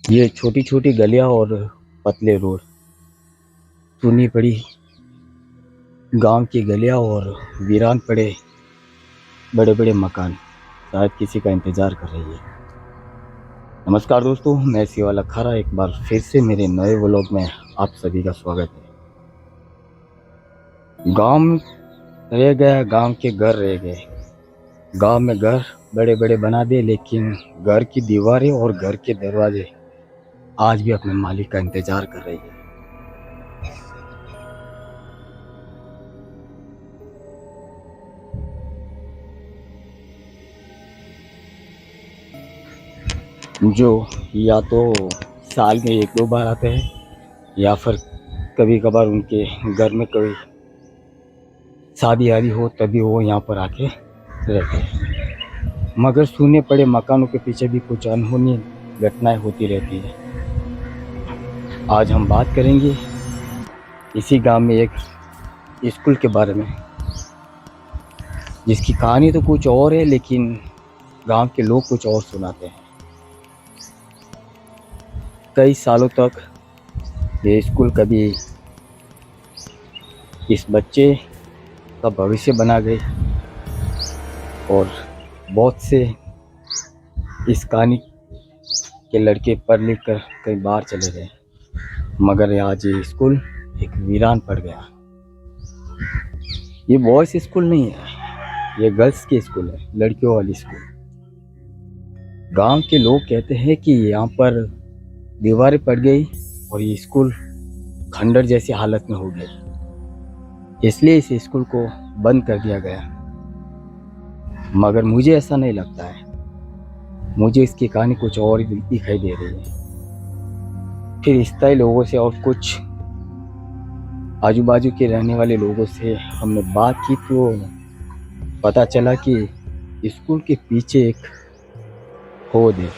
ये छोटी छोटी गलियां और पतले रोड, सुनी पड़ी गांव की गलियां और वीरान पड़े बड़े बड़े मकान शायद किसी का इंतजार कर रही है। नमस्कार दोस्तों, मैं शिवाला खरा एक बार फिर से मेरे नए व्लॉग में आप सभी का स्वागत है। गांव रह गया, गांव के घर रह गए। गांव में घर बड़े बड़े बना दिए, लेकिन घर की दीवारें और घर के दरवाजे आज भी अपने मालिक का इंतजार कर रही है। जो या तो साल में एक दो बार आते हैं, या फिर कभी कभार उनके घर में कोई शादी आदि हो तभी वो यहाँ पर आके रहते हैं। मगर सूने पड़े मकानों के पीछे भी कुछ अनहोनी घटनाएं होती रहती है। आज हम बात करेंगे इसी गांव में एक स्कूल के बारे में, जिसकी कहानी तो कुछ और है, लेकिन गांव के लोग कुछ और सुनाते हैं। कई सालों तक ये स्कूल कभी इस बच्चे का भविष्य बना गई और बहुत से इस कहानी के लड़के पढ़ लिख कर कई बार चले गए, मगर आज ये स्कूल एक वीरान पड़ गया। ये बॉयज स्कूल नहीं है, ये गर्ल्स की स्कूल है, लड़कियों वाली स्कूल। गांव के लोग कहते हैं कि यहाँ पर दीवारें पड़ गई और ये स्कूल खंडर जैसी हालत में हो गई, इसलिए इस स्कूल को बंद कर दिया गया। मगर मुझे ऐसा नहीं लगता है, मुझे इसकी कहानी कुछ और ही दिखाई दे रही है। फिर स्थायी लोगों से और कुछ आजू बाजू के रहने वाले लोगों से हमने बात की तो पता चला कि स्कूल के पीछे एक खोद है,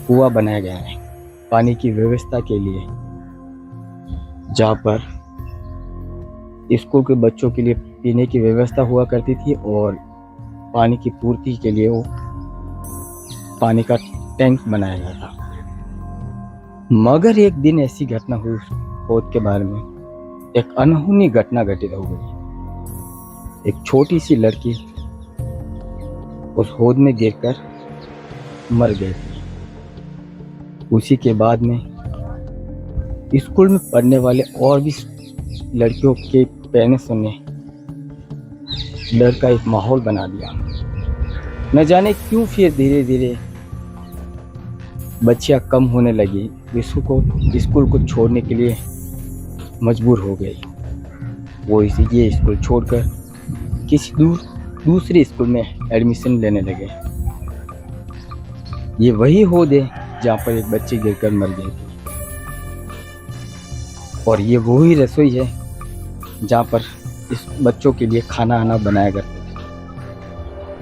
कुआं बनाया गया है पानी की व्यवस्था के लिए, जहाँ पर स्कूल के बच्चों के लिए पीने की व्यवस्था हुआ करती थी और पानी की पूर्ति के लिए वो पानी का टैंक बनाया गया था। मगर एक दिन ऐसी घटना हुई उस खोद के बारे में, एक अनहोनी घटना घटित हो गई। एक छोटी सी लड़की उस खोद में गिरकर मर गई थी। उसी के बाद में स्कूल में पढ़ने वाले और भी लड़कियों के पेरेंट्स ने डर का एक माहौल बना दिया। न जाने क्यों फिर धीरे धीरे बच्चियां कम होने लगी, स्कूल को छोड़ने के लिए मजबूर हो गई। वो ये स्कूल छोड़कर किसी दूसरे स्कूल में एडमिशन लेने लगे। ये वही खोद है जहाँ पर एक बच्ची गिरकर मर गई थी, और ये वही रसोई है जहाँ पर इस बच्चों के लिए खाना आना बनाया करते थे।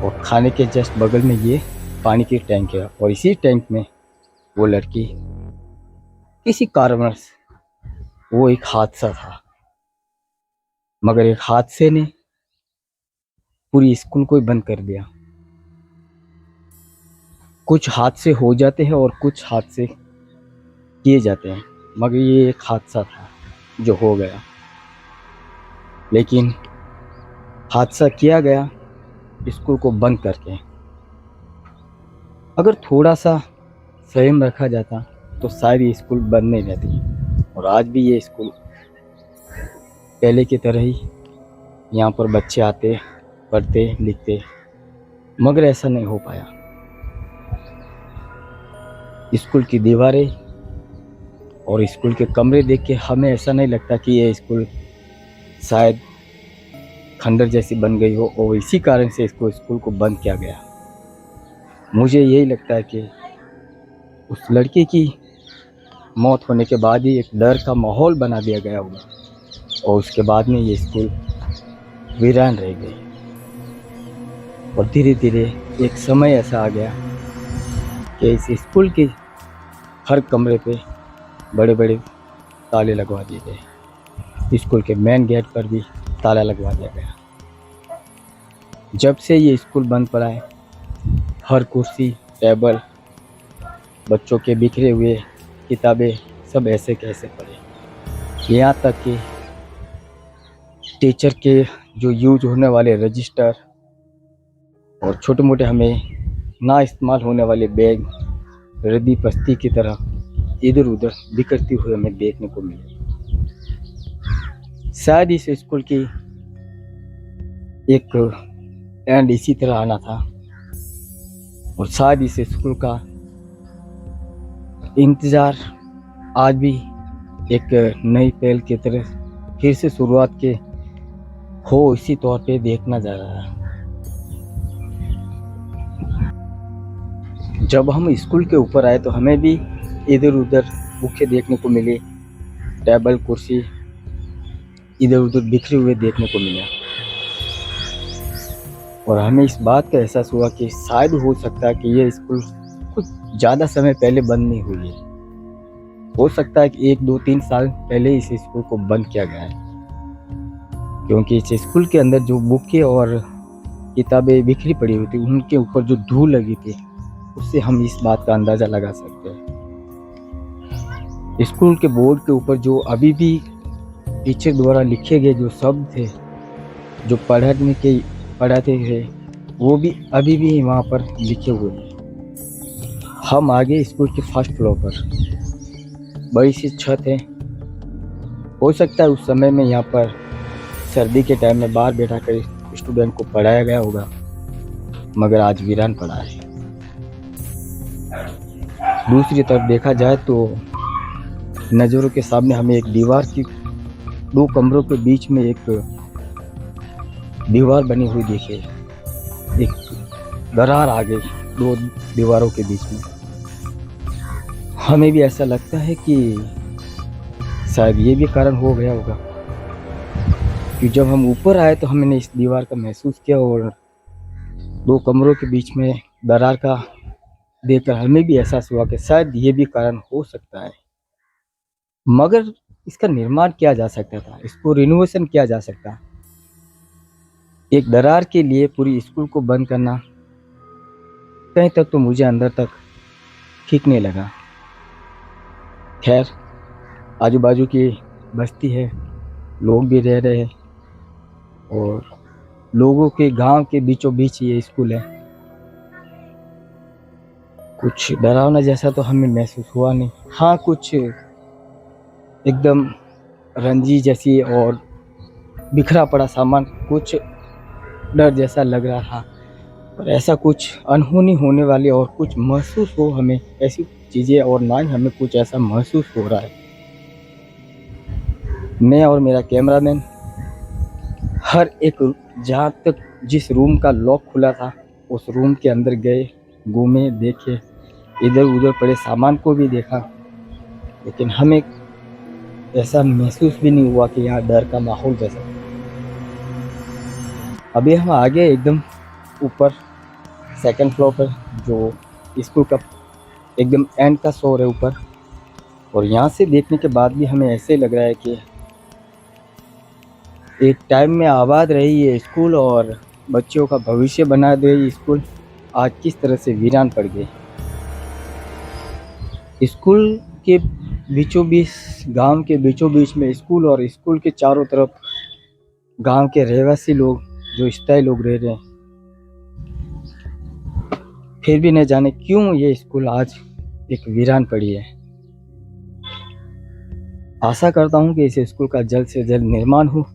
और खाने के जस्ट बगल में ये पानी की टैंक है, और इसी टैंक में वो लड़की किसी कारणवश, वो एक हादसा था, मगर एक हादसे ने पूरी स्कूल को ही बंद कर दिया। कुछ हादसे हो जाते हैं और कुछ हादसे किए जाते हैं, मगर ये एक हादसा था जो हो गया। लेकिन हादसा किया गया स्कूल को बंद करके। अगर थोड़ा सा संयम रखा जाता तो शायद ये स्कूल बंद नहीं रहती, और आज भी ये स्कूल पहले की तरह ही यहाँ पर बच्चे आते, पढ़ते, लिखते, मगर ऐसा नहीं हो पाया। स्कूल की दीवारें और स्कूल के कमरे देख के हमें ऐसा नहीं लगता कि ये स्कूल शायद खंडर जैसी बन गई हो और इसी कारण से इसको स्कूल को बंद किया गया। मुझे यही लगता है कि उस लड़की की मौत होने के बाद ही एक डर का माहौल बना दिया गया होगा, और उसके बाद में ये स्कूल वीरान रह गई। और धीरे धीरे एक समय ऐसा आ गया कि इस स्कूल के हर कमरे पे बड़े बड़े ताले लगवा दिए गए। स्कूल के मेन गेट पर भी ताला लगवा दिया गया। जब से ये स्कूल बंद पड़ा है, हर कुर्सी, टेबल बच्चों के बिखरे हुए किताबें सब ऐसे कैसे पढ़े। यहाँ तक कि टीचर के जो यूज होने वाले रजिस्टर और छोटे मोटे हमें ना इस्तेमाल होने वाले बैग रद्दी पस्ती की तरह इधर उधर बिखरती हुई हमें देखने को मिले। शायद इस स्कूल की एक एंड इसी तरह आना था और शायद इस स्कूल का इंतज़ार आज भी एक नई पहल की तरह फिर से शुरुआत के हो इसी तौर पे देखना जा रहा है। जब हम स्कूल के ऊपर आए तो हमें भी इधर उधर बुकें देखने को मिली, टेबल कुर्सी इधर उधर बिखरे हुए देखने को मिला और हमें इस बात का एहसास हुआ कि शायद हो सकता है कि ये स्कूल कुछ ज़्यादा समय पहले बंद नहीं हुई है। हो सकता है कि 1, 2, 3 साल पहले इस स्कूल को बंद किया गया है, क्योंकि इस स्कूल के अंदर जो बुकें और किताबें बिखरी पड़ी हुई थी उनके ऊपर जो धूल लगी थी उससे हम इस बात का अंदाज़ा लगा सकते हैं। स्कूल के बोर्ड के ऊपर जो अभी भी टीचर द्वारा लिखे गए जो शब्द थे जो पढ़ाते थे वो भी अभी भी वहाँ पर लिखे हुए हैं। हम आगे स्कूल के फर्स्ट फ्लोर पर बड़ी सी छत है। हो सकता है उस समय में यहाँ पर सर्दी के टाइम में बाहर बैठा कर स्टूडेंट को पढ़ाया गया होगा, मगर आज वीरान पड़ा है। दूसरी तरफ देखा जाए तो नज़रों के सामने हमें एक दीवार की 2 कमरों के बीच में एक दीवार बनी हुई दिखे, एक दरार आ गई 2 दीवारों के बीच में। हमें भी ऐसा लगता है कि शायद ये भी कारण हो गया होगा कि जब हम ऊपर आए तो हमने इस दीवार का महसूस किया और 2 कमरों के बीच में दरार का देखकर हमें भी एहसास हुआ कि शायद ये भी कारण हो सकता है। मगर इसका निर्माण किया जा सकता था, इसको रिनोवेशन किया जा सकता। एक दरार के लिए पूरी स्कूल को बंद करना कहीं तक तो मुझे अंदर तक ठीक नहीं लगा। खैर, आजू बाजू की बस्ती है, लोग भी रह रहे हैं और लोगों के गांव के बीचों बीच ये स्कूल है। कुछ डरावना जैसा तो हमें महसूस हुआ नहीं। हाँ, कुछ एकदम रंजी जैसी और बिखरा पड़ा सामान कुछ डर जैसा लग रहा था, पर ऐसा कुछ अनहोनी होने वाली और कुछ महसूस हो हमें ऐसी चीज़ें और ना ही हमें कुछ ऐसा महसूस हो रहा है। मैं और मेरा कैमरामैन हर एक जहाँ तक जिस रूम का लॉक खुला था उस रूम के अंदर गए, घूमे, देखे, इधर उधर पड़े सामान को भी देखा, लेकिन हमें ऐसा महसूस भी नहीं हुआ कि यहाँ डर का माहौल जैसा। अभी हम आगे एकदम ऊपर 2nd फ्लोर पर जो स्कूल का एकदम एंड का फ्लोर है ऊपर, और यहाँ से देखने के बाद भी हमें ऐसे लग रहा है कि एक टाइम में आबाद रही ये स्कूल और बच्चों का भविष्य बना दे ये स्कूल आज किस तरह से वीरान पड़ गए। स्कूल के बीचों बीच, गांव के बीचों बीच में स्कूल और स्कूल के चारों तरफ गांव के रहवासी लोग जो स्थायी लोग रह रहे हैं, फिर भी न जाने क्यों ये स्कूल आज एक वीरान पड़ी है। आशा करता हूँ कि इस स्कूल का जल्द से जल्द निर्माण हो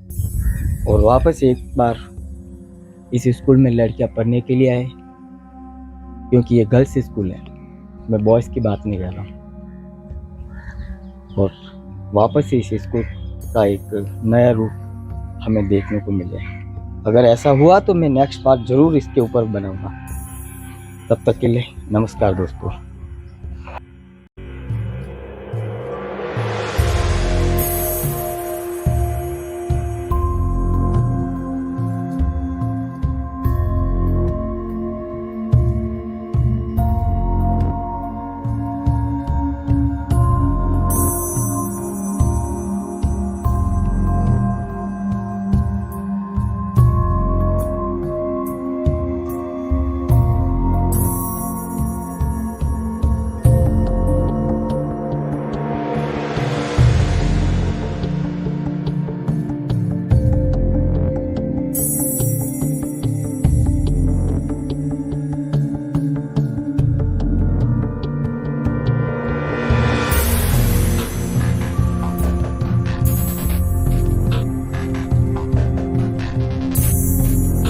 और वापस एक बार इस स्कूल में लड़कियां पढ़ने के लिए आए, क्योंकि ये गर्ल्स स्कूल है, मैं बॉयज़ की बात नहीं कर रहा हूँ। और वापस से इस स्कूल का एक नया रूप हमें देखने को मिले। अगर ऐसा हुआ तो मैं नेक्स्ट पार्ट ज़रूर इसके ऊपर बनाऊंगा। तब तक के लिए नमस्कार दोस्तों।